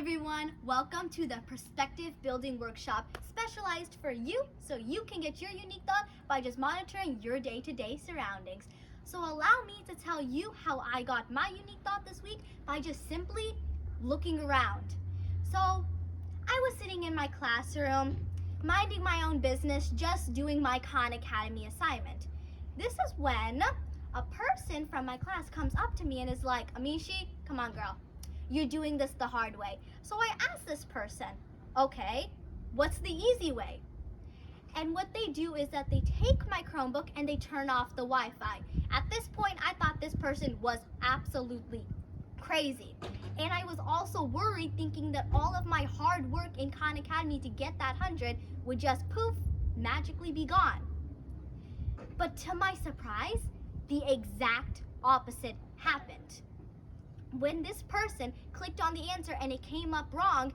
everyone, welcome to the Perspective Building Workshop, specialized for you so you can get your unique thought by just monitoring your day-to-day surroundings. So allow me to tell you how I got my unique thought this week by just simply looking around. So I was sitting in my classroom, minding my own business, just doing my Khan Academy assignment. This is when a person from my class comes up to me and is like, Amishi, come on girl, you're doing this the hard way. So I asked this person, okay, what's the easy way? And what they do is that they take my Chromebook and they turn off the Wi-Fi. At this point, I thought this person was absolutely crazy. And I was also worried, thinking that all of my hard work in Khan Academy to get that 100 would just poof, magically be gone. But to my surprise, the exact opposite happened. When this person clicked on the answer and it came up wrong,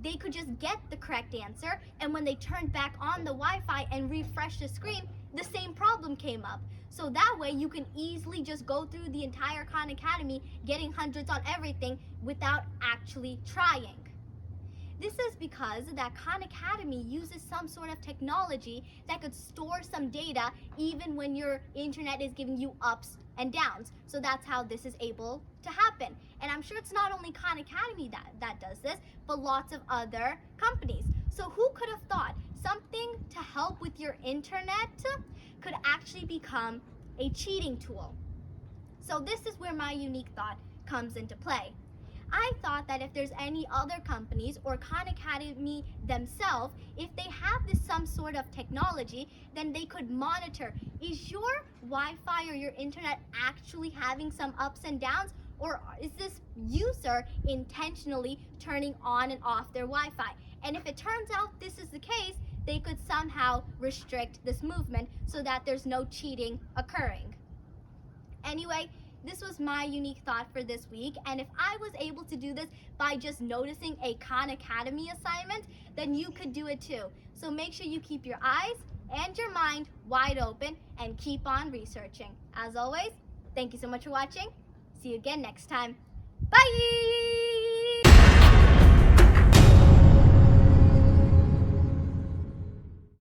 they could just get the correct answer, and when they turned back on the Wi-Fi and refreshed the screen, the same problem came up. So that way you can easily just go through the entire Khan Academy getting hundreds on everything without actually trying. This is because that Khan Academy uses some sort of technology that could store some data even when your internet is giving you ups and downs. So that's how this is able to happen. And I'm sure it's not only Khan Academy that does this, but lots of other companies. So who could have thought something to help with your internet could actually become a cheating tool? So this is where my unique thought comes into play. I thought that if there's any other companies or Khan Academy themselves, if they have this some sort of technology, then they could monitor, is your Wi-Fi or your internet actually having some ups and downs, or is this user intentionally turning on and off their Wi-Fi? And if it turns out this is the case, they could somehow restrict this movement so that there's no cheating occurring. Anyway, this was my unique thought for this week, and if I was able to do this by just noticing a Khan Academy assignment, then you could do it too. So make sure you keep your eyes and your mind wide open and keep on researching. As always, thank you so much for watching. See you again next time. Bye!